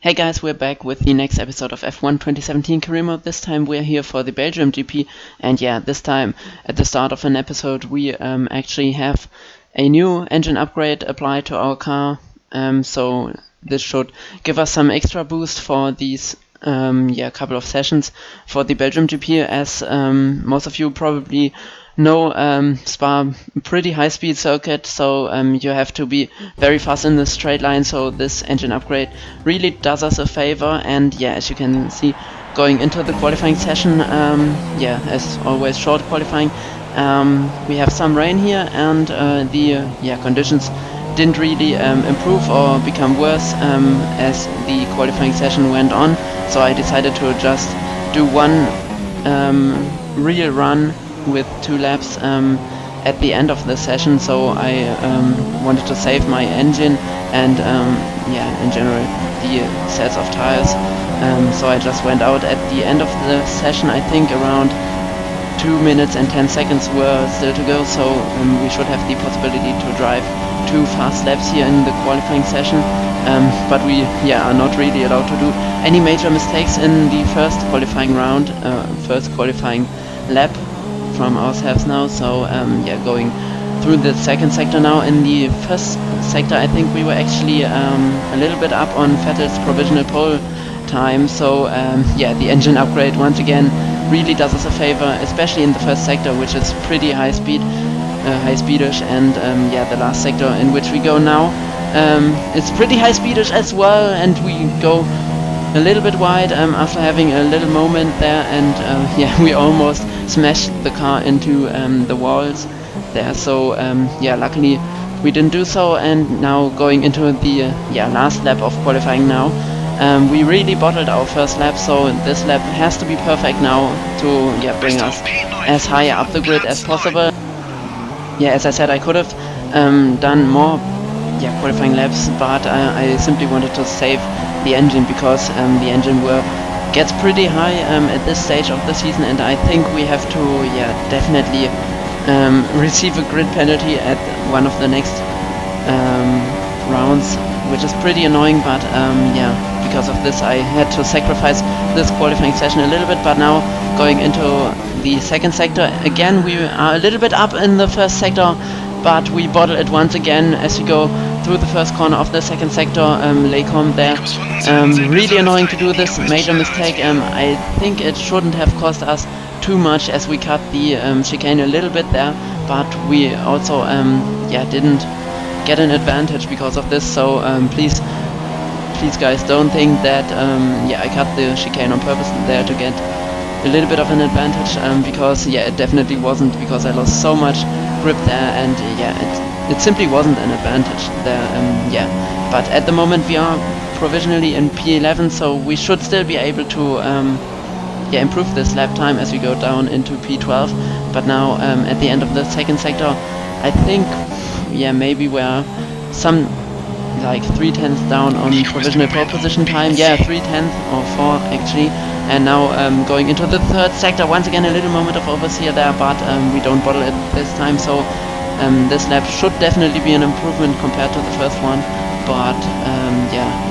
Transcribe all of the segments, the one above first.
Hey guys, we're back with the next episode of F1 2017 Career Mode. This time we're here for the Belgium GP, and yeah, this time at the start of an episode we actually have a new engine upgrade applied to our car, so this should give us some extra boost for these couple of sessions for the Belgium GP. As most of you probably know, Spa pretty high speed circuit, so you have to be very fast in the straight line, so this engine upgrade really does us a favor. And yeah, as you can see, going into the qualifying session, as always short qualifying, we have some rain here, and the conditions didn't really improve or become worse as the qualifying session went on, so I decided to just do one real run with 2 laps at the end of the session. So I wanted to save my engine and in general the sets of tires, so I just went out at the end of the session. I think around 2 minutes and 10 seconds were still to go, so we should have the possibility to drive 2 fast laps here in the qualifying session, but we are not really allowed to do any major mistakes in the first qualifying round, first qualifying lap from ourselves now. So going through the second sector now. In the first sector I think we were actually a little bit up on Vettel's provisional pole time, so the engine upgrade once again really does us a favor, especially in the first sector, which is pretty high speedish, and the last sector in which we go now, it's pretty high speedish as well, and we go a little bit wide after having a little moment there, and we almost smashed the car into the walls there, so luckily we didn't do so. And now going into the last lap of qualifying now, we really bottled our first lap, so this lap has to be perfect now to bring us as high up the grid as possible. As I said, I could have done more qualifying laps, but I simply wanted to save the engine, because the engine gets pretty high at this stage of the season, and I think we have to definitely receive a grid penalty at one of the next rounds, which is pretty annoying, but because of this I had to sacrifice this qualifying session a little bit. But now going into the second sector, again we are a little bit up in the first sector, but we bottle it once again as we go through the first corner of the second sector. Lecom there, really annoying to do this major mistake. I think it shouldn't have cost us too much, as we cut the chicane a little bit there, but we also didn't get an advantage because of this. So please guys, don't think that I cut the chicane on purpose there to get a little bit of an advantage, because it definitely wasn't, because I lost so much grip there, and it simply wasn't an advantage there. But at the moment we are provisionally in P11, so we should still be able to improve this lap time as we go down into P12. But now at the end of the second sector, I think maybe we're some like 3/10 down on provisional pole position time, 3/10 or 4 actually. And now going into the third sector, once again a little moment of oversteer there, but we don't bottle it this time, so this lap should definitely be an improvement compared to the first one. But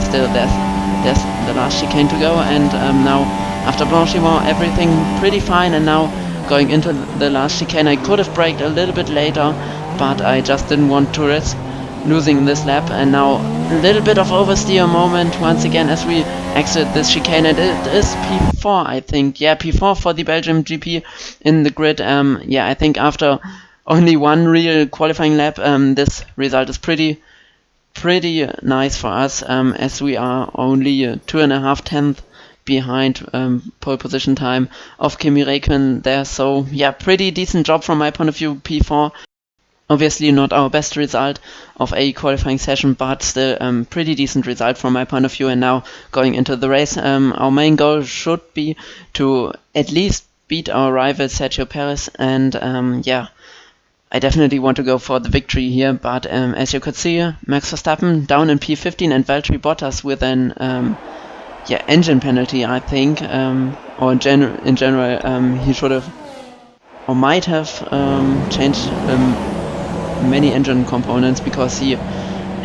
still there's the last chicane to go, and now after Blanchiment everything pretty fine. And now going into the last chicane, I could have braked a little bit later, but I just didn't want to risk losing this lap. And now a little bit of oversteer moment once again as we exit this chicane, and it is P4 I think, P4 for the Belgium GP in the grid. I think after only one real qualifying lap, this result is pretty nice for us, as we are only 2.5 tenths behind pole position time of Kimi Räikkönen there. So pretty decent job from my point of view, P4. Obviously not our best result of a qualifying session, but still pretty decent result from my point of view. And now going into the race, our main goal should be to at least beat our rival Sergio Perez, and I definitely want to go for the victory here. But as you could see, Max Verstappen down in P15, and Valtteri Bottas with an engine penalty, I think, or in general he should have or might have changed many engine components, because he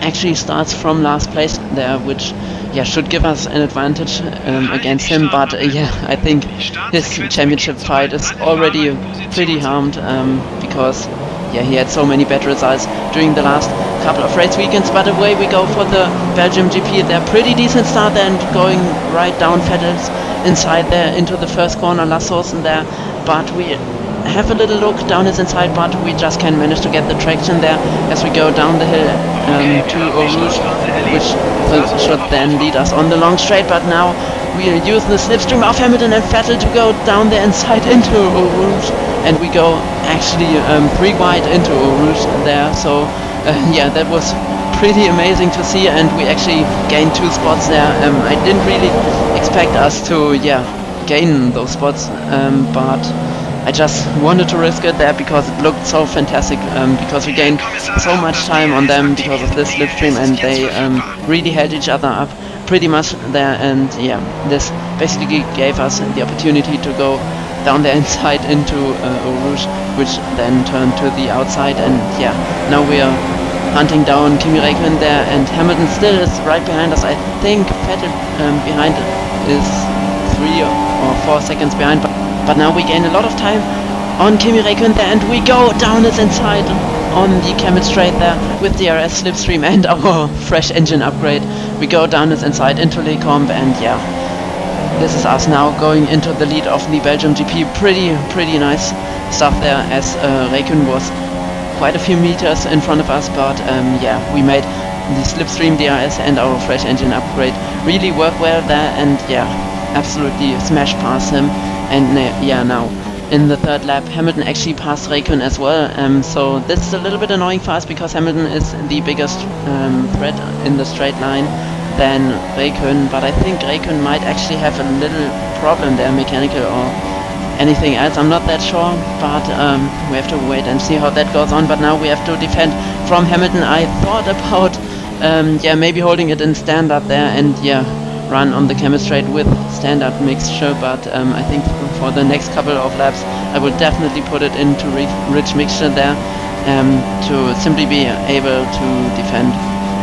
actually starts from last place there, which yeah, should give us an advantage against him, but yeah, I think his championship fight is already pretty harmed because yeah, he had so many bad results during the last couple of race weekends. But away we go for the Belgium GP. They're pretty decent start and going right down Vettel's inside there into the first corner, La Sauce in there, but we have a little look down his inside, but we just can't manage to get the traction there as we go down the hill to ROUGE, which should then lead us on the long straight. But now we are using the slipstream of Hamilton and Vettel to go down the inside into ROUGE, and we go actually pretty wide into ROUGE there. So yeah, that was pretty amazing to see, and we actually gained 2 spots there. I didn't really expect us to gain those spots, but I just wanted to risk it there because it looked so fantastic, because we gained so much time on them because of this slipstream, and they really held each other up pretty much there. And yeah, this basically gave us the opportunity to go down the inside into ROUGE, which then turned to the outside. And yeah, now we are hunting down Kimi Räikkönen there, and Hamilton still is right behind us. I think Vettel behind is 3 or 4 seconds behind, but now we gain a lot of time on Kimi Räikkönen there, and we go down his inside on the Kemet straight there with the RS slipstream and our fresh engine upgrade. We go down his inside into Lecombe, and yeah, this is us now going into the lead of the Belgium GP. Pretty nice stuff there, as Räikkönen was quite a few meters in front of us, but yeah, we made the slipstream, DRS and our fresh engine upgrade really work well there, and yeah, absolutely smash past him. And yeah, now in the 3rd lap Hamilton actually passed Räikkönen as well, so this is a little bit annoying for us because Hamilton is the biggest threat in the straight line than Räikkönen, but I think Räikkönen might actually have a little problem there, mechanical or anything else, I'm not that sure, but we have to wait and see how that goes on. But now we have to defend from Hamilton. I thought about yeah, maybe holding it in standard there and yeah, run on the Kemet straight with standard mixture, but I think for the next couple of laps I will definitely put it into rich mixture there to simply be able to defend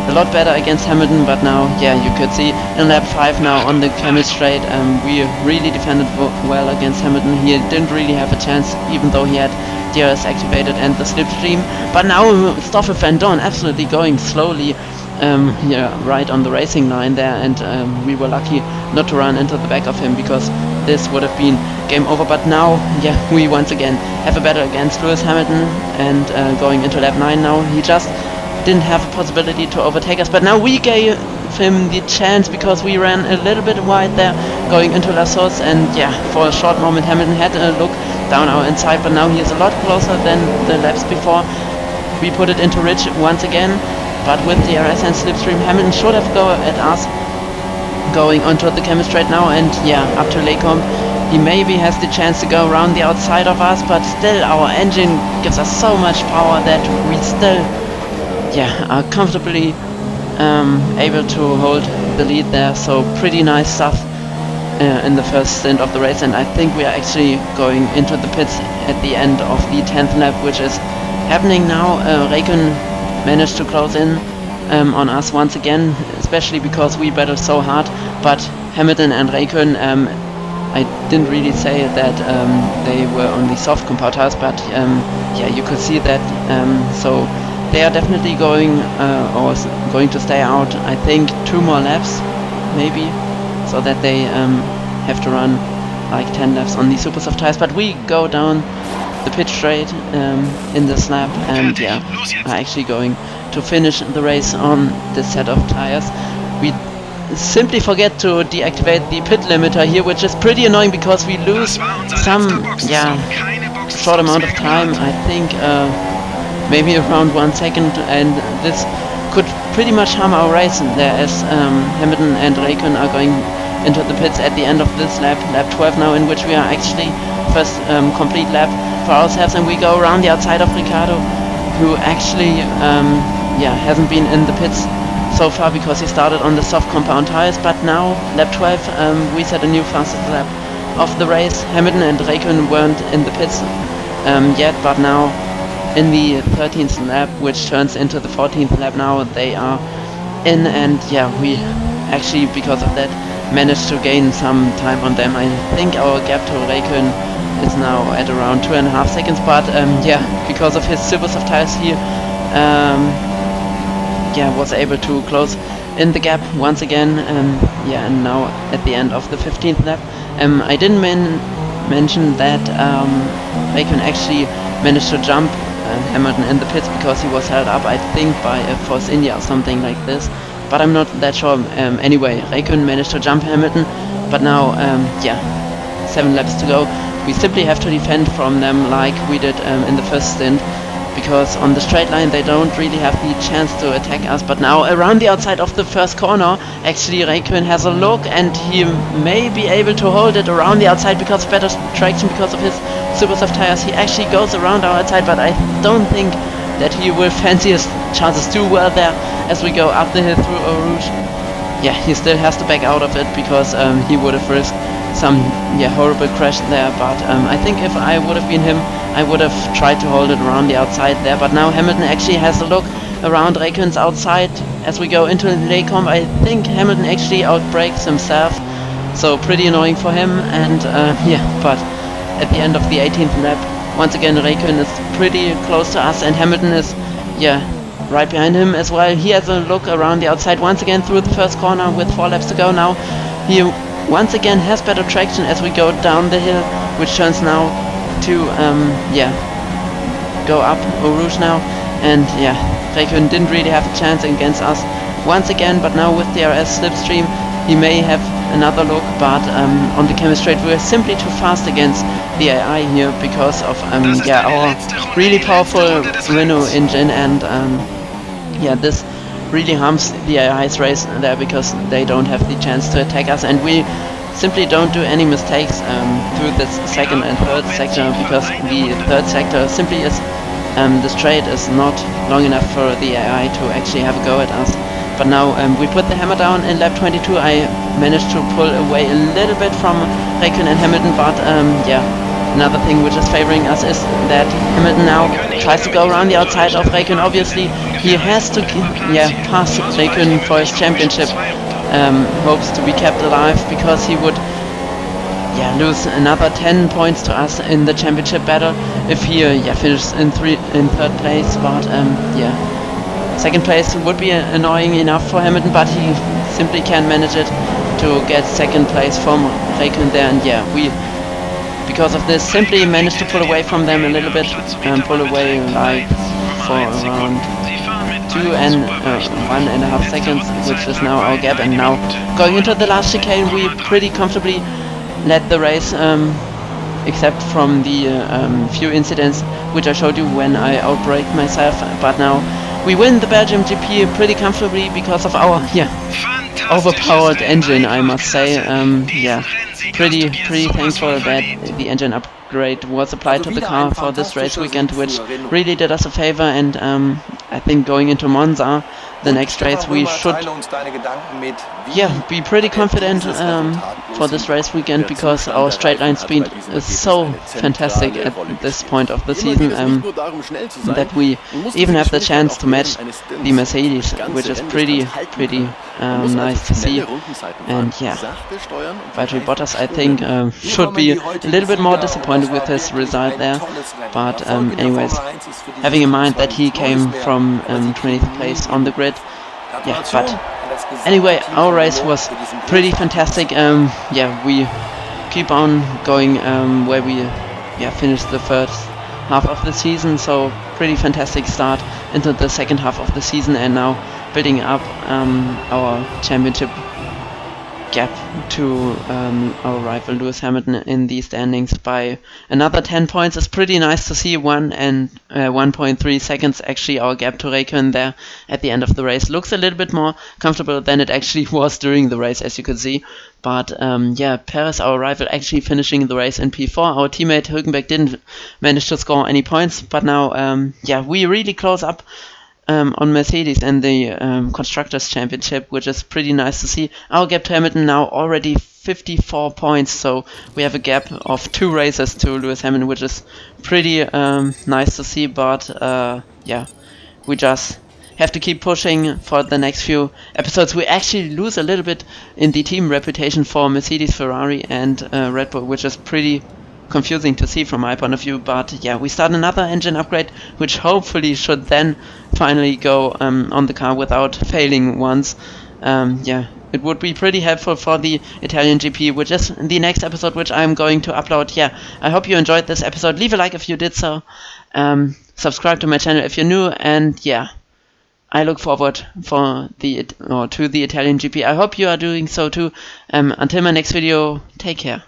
a lot better against Hamilton. But now, yeah, you could see in lap 5 now on the Kemet straight, we really defended well against Hamilton. He didn't really have a chance, even though he had DRS activated and the slipstream. But now Stoffel van Dorn absolutely going slowly, yeah, right on the racing line there, and we were lucky not to run into the back of him because this would have been game over. But now, yeah, we once again have a battle against Lewis Hamilton, and going into lap 9 now, he just didn't have a possibility to overtake us, but now we gave him the chance because we ran a little bit wide there going into La Sauce, and yeah, for a short moment Hamilton had a look down our inside, but now he is a lot closer than the laps before. We put it into Ridge once again, but with the RS and slipstream Hamilton should have go at us going onto the Kemet straight now, and yeah, up to Lecombe. He maybe has the chance to go around the outside of us, but still our engine gives us so much power that we still are comfortably able to hold the lead there. So pretty nice stuff in the first stint of the race, and I think we are actually going into the pits at the end of the 10th lap, which is happening now. Räikkönen managed to close in on us once again, especially because we battled so hard, but Hamilton and Räikkönen, I didn't really say that they were only soft compound tires, but yeah, you could see that, so they are definitely going to stay out, I think 2 more laps maybe, so that they have to run like 10 laps on the super soft tires. But we go down the pit straight in this lap, and yeah, are actually going to finish the race on this set of tires. We simply forget to deactivate the pit limiter here, which is pretty annoying because we lose some short amount of time, I think maybe around 1 second, and this could pretty much harm our race there, as Hamilton and Räikkönen are going into the pits at the end of this lap, lap 12 now, in which we are actually first complete lap for ourselves, and we go around the outside of Ricciardo, who actually hasn't been in the pits so far because he started on the soft compound tires. But now lap 12 we set a new fastest lap of the race. Hamilton and Räikkönen weren't in the pits yet, but now in the 13th lap, which turns into the 14th lap now, they are in, and yeah, we actually because of that managed to gain some time on them. I think our gap to Räikkönen is now at around 2.5 seconds, but yeah, because of his super soft tires he yeah, was able to close in the gap once again. Yeah, and now at the end of the 15th lap, I didn't mention that Räikkönen actually managed to jump Hamilton in the pits because he was held up, I think, by a Force India or something like this, but I'm not that sure. Anyway, Räikkönen managed to jump Hamilton, but now yeah, 7 laps to go. We simply have to defend from them like we did in the first stint, because on the straight line they don't really have the chance to attack us. But now around the outside of the first corner, actually Räikkönen has a look and he may be able to hold it around the outside because of better traction, because of his super soft tires. He actually goes around our outside, but I don't think that he will fancy his chances too well there as we go up the hill through ROUGE. Yeah, he still has to back out of it because he would have risked some horrible crash there, but I think if I would have been him, I would have tried to hold it around the outside there. But now Hamilton actually has a look around Räikkönen's outside as we go into Lecombe. I think Hamilton actually outbrakes himself, so pretty annoying for him. And yeah, but at the end of the 18th lap, once again Räikkönen is pretty close to us and Hamilton is right behind him as well. He has a look around the outside once again through the first corner with 4 laps to go now. He once again has better traction as we go down the hill, which turns now to go up ROUGE now. And yeah, Räikkönen didn't really have a chance against us once again, but now with the RS slipstream he may have another look, but on the chemistry we're simply too fast against the AI here because of our really powerful Renault engine, and yeah, this really harms the AI's race there because they don't have the chance to attack us, and we simply don't do any mistakes through this second and third sector, because the third sector simply is the straight is not long enough for the AI to actually have a go at us. But now we put the hammer down in lap 22. I managed to pull away a little bit from Räikkönen and Hamilton, but yeah, another thing which is favoring us is that Hamilton now tries to go around the outside of Räikkönen. Obviously he has to pass Räikkönen for his championship hopes to be kept alive, because he would lose another 10 points to us in the championship battle if he finishes in third place. But second place would be annoying enough for Hamilton, but he simply can't manage it to get second place from Räikkönen there. And yeah, we, because of this, simply managed to pull away from them a little bit, pull away like for around 1.5 seconds, which is now our gap. And now going into the last chicane, we pretty comfortably led the race, except from the few incidents which I showed you when I outbraked myself. But now we win the Belgium GP pretty comfortably because of our overpowered engine, I must say. Pretty thankful that the engine upgrade was applied to the car for this race weekend, which really did us a favor. And I think going into Monza, the next race, we should be pretty confident for this race weekend, because our straight line speed is so fantastic at this point of the season that we even have the chance to match the Mercedes, which is pretty nice to see. And yeah, Valtteri Bottas, I think, should be a little bit more disappointed with his result there, but anyways, having in mind that he came from 20th place on the grid. But anyway, our race was pretty fantastic. We keep on going where we finished the first half of the season, so pretty fantastic start into the second half of the season, and now building up our championship gap to our rival Lewis Hamilton in the standings by another 10 points. Is pretty nice to see. 1.3 seconds actually our gap to Räikkönen there at the end of the race. Looks a little bit more comfortable than it actually was during the race, as you could see. But Perez, our rival, actually finishing the race in P4. Our teammate HÜLKENBERG didn't manage to score any points, but now we really close up on Mercedes and the Constructors' Championship, which is pretty nice to see. Our gap to Hamilton now already 54 points, so we have a gap of 2 races to Lewis Hamilton, which is pretty nice to see. But we just have to keep pushing for the next few episodes. We actually lose a little bit in the team reputation for Mercedes, Ferrari and Red Bull, which is pretty confusing to see from my point of view. But yeah, we start another engine upgrade, which hopefully should then finally go on the car without failing once. Yeah, it would be pretty helpful for the Italian GP, which is the next episode, which I'm going to upload. Yeah, I hope you enjoyed this episode. Leave a like if you did so. Subscribe to my channel if you're new, and yeah, I look forward to the Italian GP. I hope you are doing so too. Until my next video, take care.